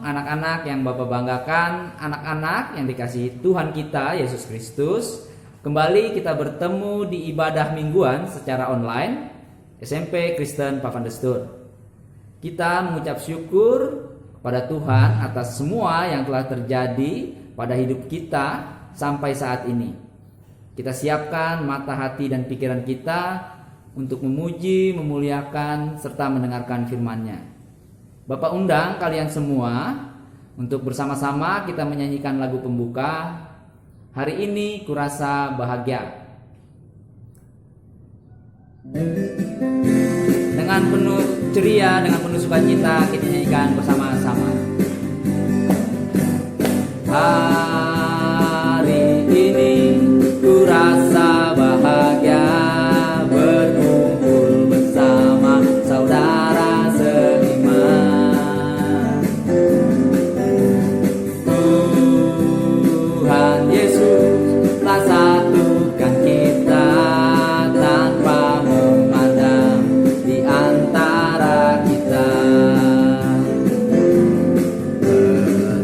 anak-anak yang Bapak banggakan, anak-anak yang dikasihi Tuhan kita Yesus Kristus. Kembali kita bertemu di ibadah mingguan secara online SMP Kristen Pavandestur. Kita mengucap syukur kepada Tuhan atas semua yang telah terjadi pada hidup kita sampai saat ini. Kita siapkan mata hati dan pikiran kita untuk memuji, memuliakan, serta mendengarkan firman-Nya. Bapak undang kalian semua untuk bersama-sama kita menyanyikan lagu pembuka. Hari ini kurasa bahagia. Dengan penuh ceria, dengan penuh sukacita kita nyanyikan bersama-sama. Hari ini kurasa bahagia berkumpul bersama saudara seiman. Tuhan Yesus telah satukan kita tanpa memandang di antara kita.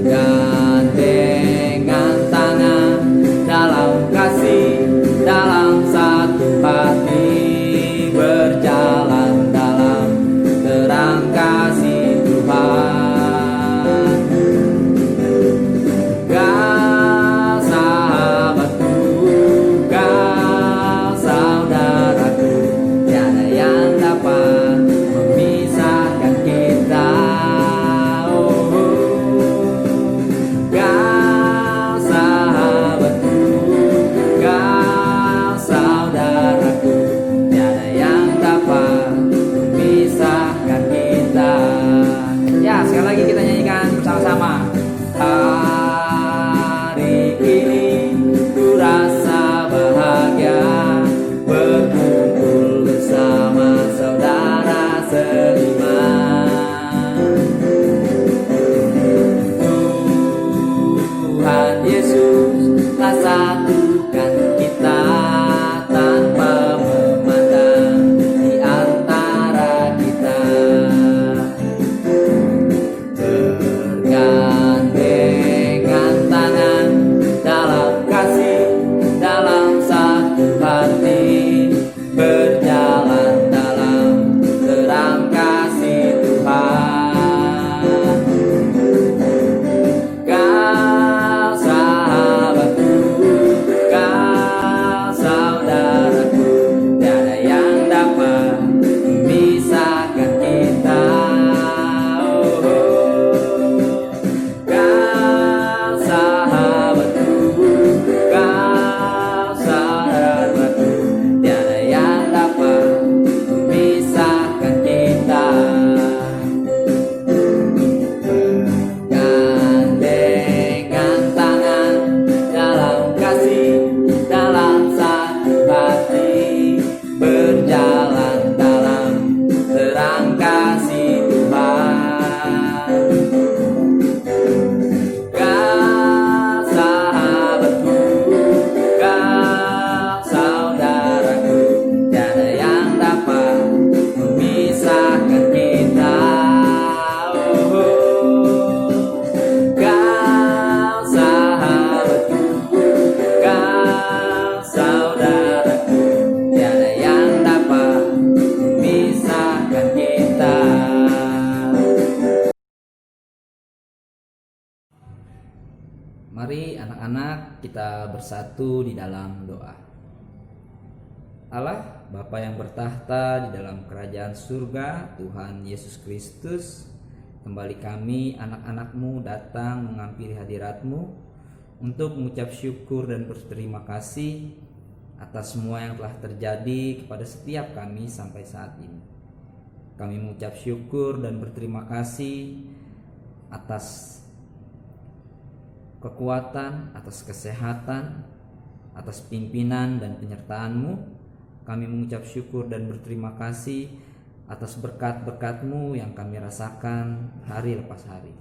Bergandengan tangan dalam kasih, dalam satu hati, berjalan dalam terang kasih Tuhan. Kau sahabatku, kau saudaraku, tiada yang dapat memisahkan kita. Oh, kau sahabatku, kau saudaraku, tiada yang dapat memisahkan kita. Ya, sekali lagi kita nyanyikan bersama-sama. Hari ini ku rasa bahagia berkumpul bersama saudara seiman. Tuhan Yesus telah satukan kita tanpa memandang di antara kita. Bergandengan tangan dalam kasih, dalam satu hati, berjalan dalam terang kasih Tuhan. Kau sahabatku, kau saudaraku, tiada yang dapat memisahkan kita. Oh, kau sahabatku, kau saudaraku, tiada yang dapat memisahkan kita. Gandengan tangan dalam kasih, dalam satu hati, berjalan dalam terang kasih Tuhan. Kau sahabatku, kau saudaraku, tiada yang dapat memisahkan kita. Oh, kau sahabatku, kau saudaraku, tiada yang dapat memisahkan kita. Mari anak-anak kita bersatu di dalam doa. Allah, Bapa yang bertahta di dalam kerajaan surga, Tuhan Yesus Kristus, kembali kami anak-anak-Mu datang menghampiri hadirat-Mu untuk mengucap syukur dan berterima kasih atas semua yang telah terjadi kepada setiap kami sampai saat ini. Kami mengucap syukur dan berterima kasih atas kekuatan, atas kesehatan, atas pimpinan dan penyertaan-Mu. Kami mengucap syukur dan berterima kasih atas berkat-berkat-Mu yang kami rasakan hari lepas hari.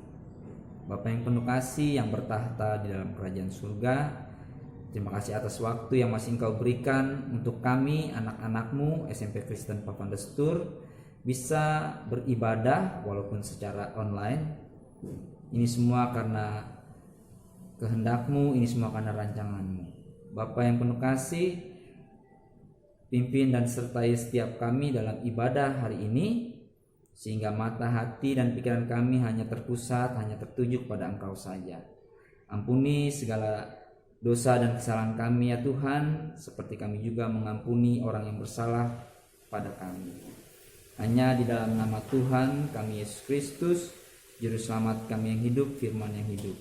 Bapa yang penuh kasih, yang bertahta di dalam kerajaan surga, terima kasih atas waktu yang masih Engkau berikan untuk kami anak-anak-Mu SMP Kristen Pavandestur bisa beribadah walaupun secara online. Ini semua karena kehendak-Mu, ini semua karena rancangan-Mu. Bapa yang penuh kasih, pimpin dan sertai setiap kami dalam ibadah hari ini, sehingga mata, hati, dan pikiran kami hanya terpusat, hanya tertuju kepada Engkau saja. Ampuni segala dosa dan kesalahan kami ya Tuhan, seperti kami juga mengampuni orang yang bersalah pada kami. Hanya di dalam nama Tuhan kami Yesus Kristus, Juru Selamat kami yang hidup, firman yang hidup,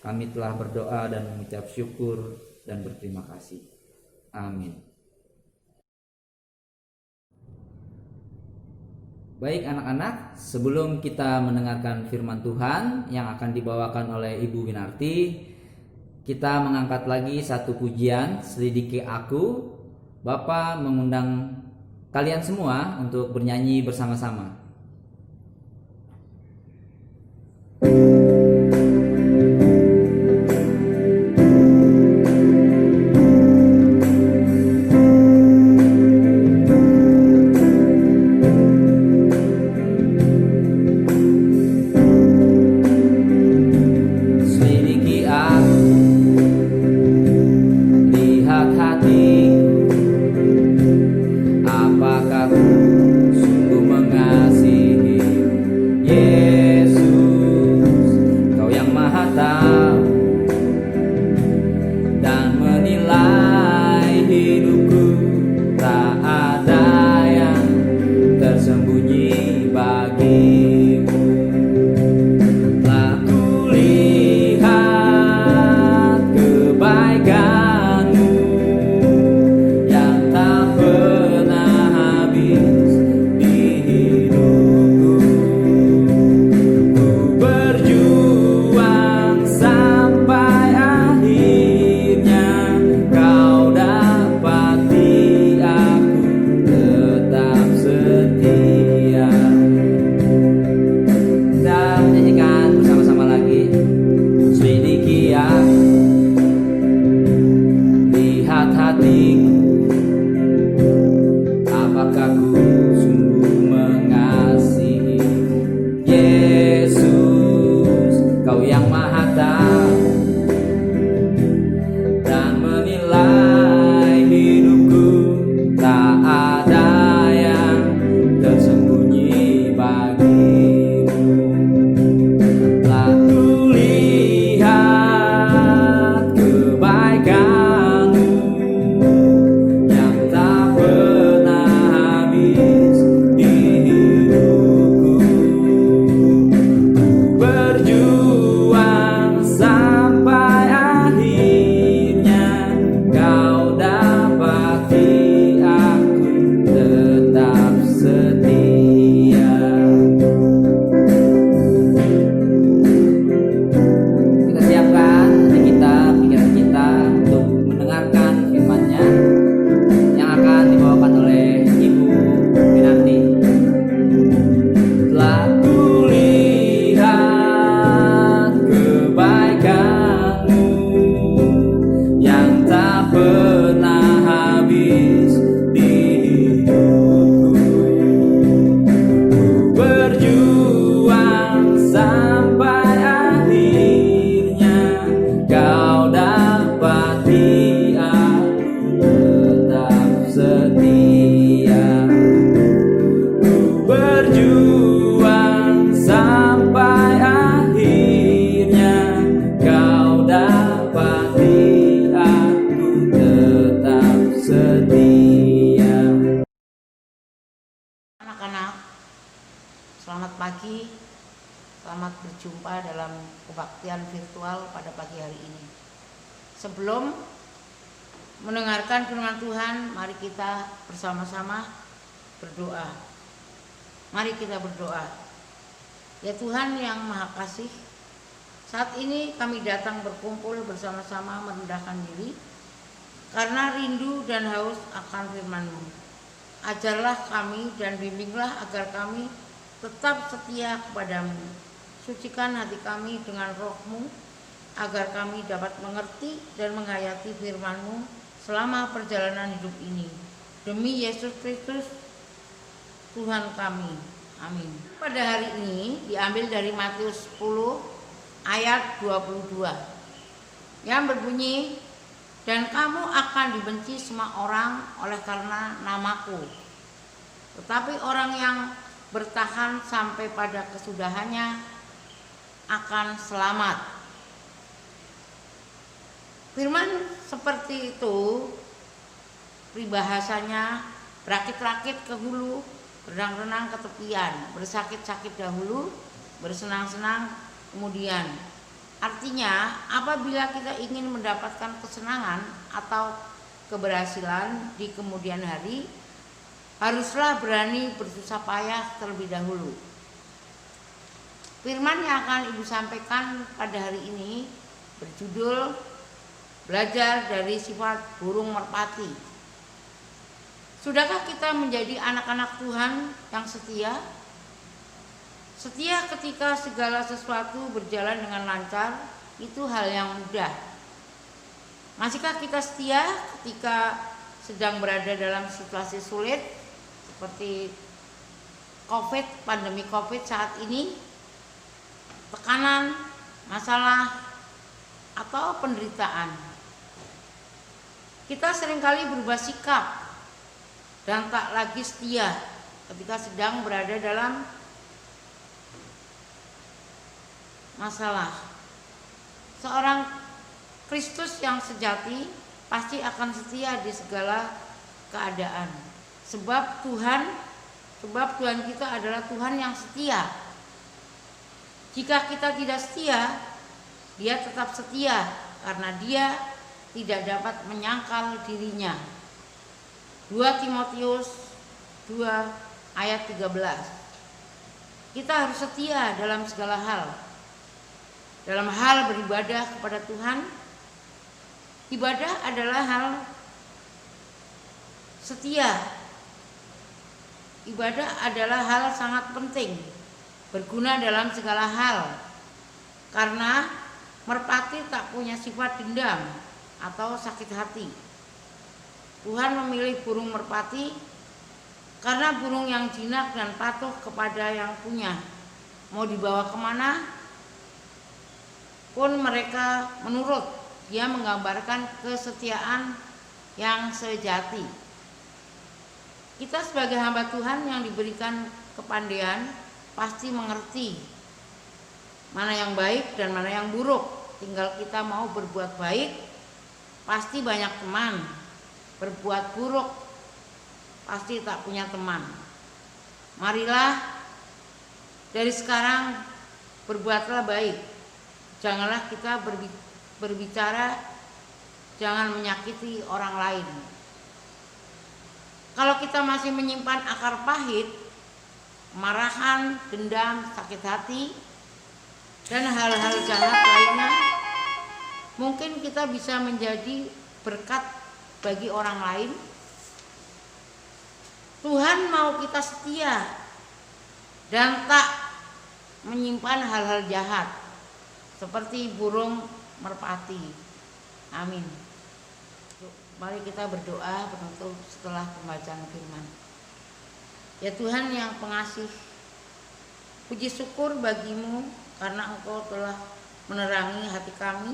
kami telah berdoa dan mengucap syukur dan berterima kasih. Amin. Baik anak-anak, sebelum kita mendengarkan firman Tuhan yang akan dibawakan oleh Ibu Winarti, kita mengangkat lagi satu pujian, Selidiki Aku. Bapak mengundang kalian semua untuk bernyanyi bersama-sama. Selamat pagi, selamat berjumpa dalam kebaktian virtual pada pagi hari ini. Sebelum mendengarkan firman Tuhan, mari kita bersama-sama berdoa. Mari kita berdoa. Ya Tuhan yang Maha Kasih, saat ini kami datang berkumpul bersama-sama merendahkan diri karena rindu dan haus akan firman-Mu. Ajarlah kami dan bimbinglah agar kami tetap setia kepadamu. Sucikan hati kami dengan roh-Mu, agar kami dapat mengerti dan menghayati firman-Mu selama perjalanan hidup ini. Demi Yesus Kristus, Tuhan kami. Amin. Pada hari ini diambil dari Matius 10 ayat 22 yang berbunyi, dan kamu akan dibenci semua orang oleh karena namaku, tetapi orang yang bertahan sampai pada kesudahannya akan selamat. Firman seperti itu peribahasanya, berakit-rakit ke hulu, berenang-renang ke tepian, bersakit-sakit dahulu, bersenang-senang kemudian. Artinya, apabila kita ingin mendapatkan kesenangan atau keberhasilan di kemudian hari, haruslah berani bersusah payah terlebih dahulu. Firman yang akan Ibu sampaikan pada hari ini berjudul Belajar dari Sifat Burung Merpati. Sudahkah kita menjadi anak-anak Tuhan yang setia? Setia ketika segala sesuatu berjalan dengan lancar, itu hal yang mudah. Masihkah kita setia ketika sedang berada dalam situasi sulit seperti pandemi COVID saat ini, tekanan, masalah, atau penderitaan? Kita seringkali berubah sikap dan tak lagi setia ketika sedang berada dalam masalah. Seorang Kristus yang sejati pasti akan setia di segala keadaan. Sebab Tuhan kita adalah Tuhan yang setia. Jika kita tidak setia, Dia tetap setia karena Dia tidak dapat menyangkal dirinya. 2 Timotius 2 ayat 13. Kita harus setia dalam segala hal. Dalam hal beribadah kepada Tuhan, ibadah adalah hal setia. Ibadah adalah hal sangat penting, berguna dalam segala hal. Karena merpati tak punya sifat dendam atau sakit hati. Tuhan memilih burung merpati karena burung yang jinak dan patuh kepada yang punya. Mau dibawa kemana pun mereka menurut. Dia menggambarkan kesetiaan yang sejati. Kita sebagai hamba Tuhan yang diberikan kepandaian pasti mengerti mana yang baik dan mana yang buruk. Tinggal kita mau berbuat baik, pasti banyak teman. Berbuat buruk, pasti tak punya teman. Marilah dari sekarang berbuatlah baik. Janganlah kita berbicara, jangan menyakiti orang lain. Kalau kita masih menyimpan akar pahit, kemarahan, dendam, sakit hati, dan hal-hal jahat lainnya, mungkin kita bisa menjadi berkat bagi orang lain. Tuhan mau kita setia dan tak menyimpan hal-hal jahat seperti burung merpati. Amin. Mari kita berdoa penutup setelah pembacaan firman. Ya Tuhan yang pengasih, puji syukur bagimu karena Engkau telah menerangi hati kami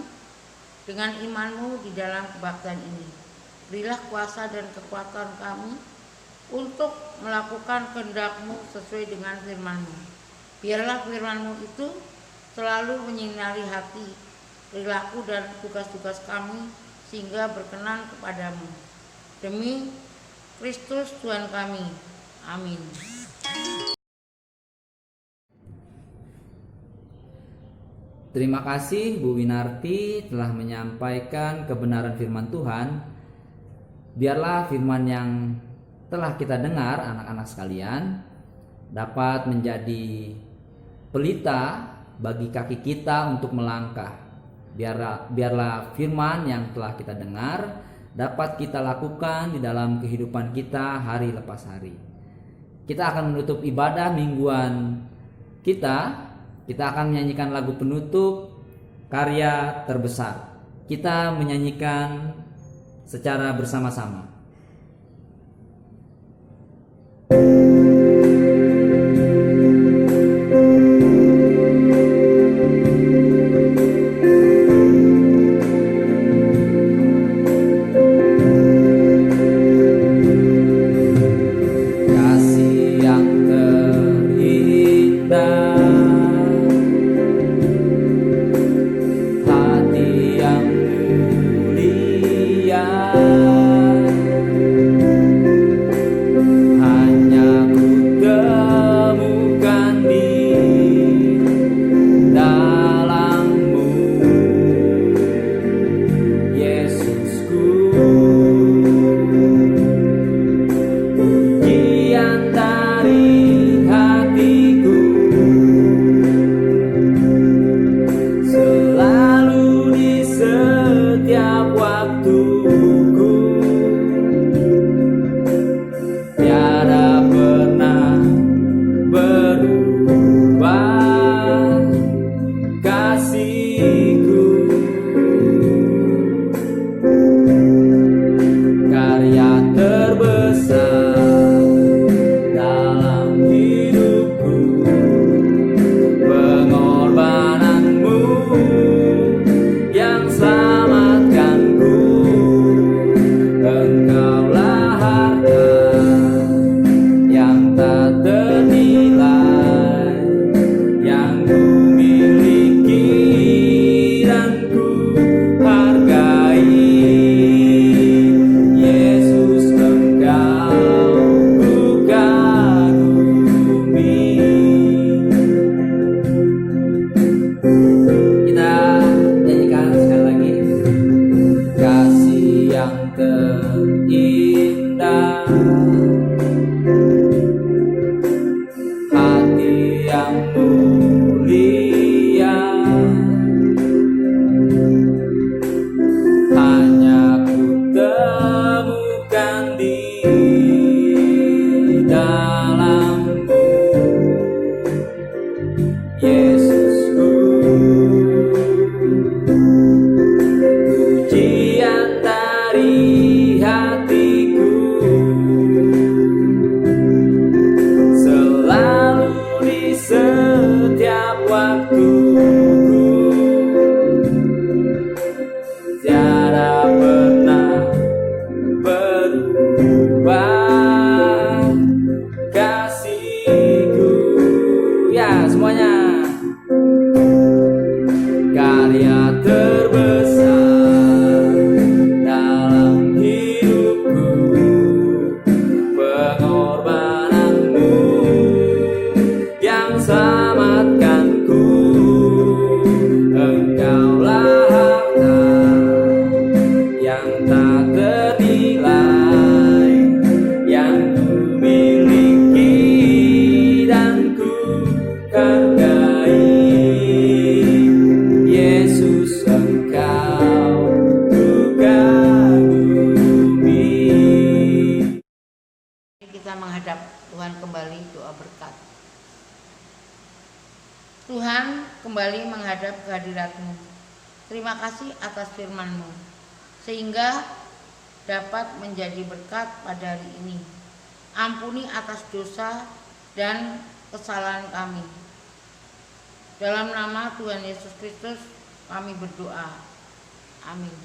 dengan iman-Mu di dalam kebaktian ini. Berilah kuasa dan kekuatan kami untuk melakukan kehendak-Mu sesuai dengan firman-Mu. Biarlah firman-Mu itu selalu menyinari hati, perilaku dan tugas-tugas kami sehingga berkenan kepadamu. Demi Kristus Tuhan kami. Amin. Terima kasih Bu Winarti telah menyampaikan kebenaran firman Tuhan. Biarlah firman yang telah kita dengar anak-anak sekalian dapat menjadi pelita bagi kaki kita untuk melangkah. Biarlah firman yang telah kita dengar dapat kita lakukan di dalam kehidupan kita hari lepas hari. Kita akan menutup ibadah mingguan kita. Kita akan menyanyikan lagu penutup Karya Terbesar. Kita menyanyikan secara bersama-sama. yang mulia, hanya ku temukan di dalammu, Yesusku. Pujian dari hatiku selalu di setiap waktu, tiada pernah berubah kasihku. Ya, semuanya. Karya terbesar dalam hidupku, pengorbananmu yang selamatkanku. Engkaulah harta yang tak ternilai, yang ku miliki dan ku hargai. Yesus, Engkau ku kagumi. Kita menghadap Tuhan kembali, doa berkat. Tuhan, kembali menghadap kehadirat-Mu. Terima kasih atas firman-Mu, sehingga dapat menjadi berkat pada hari ini. Ampuni atas dosa dan kesalahan kami. Dalam nama Tuhan Yesus Kristus kami berdoa. Amin.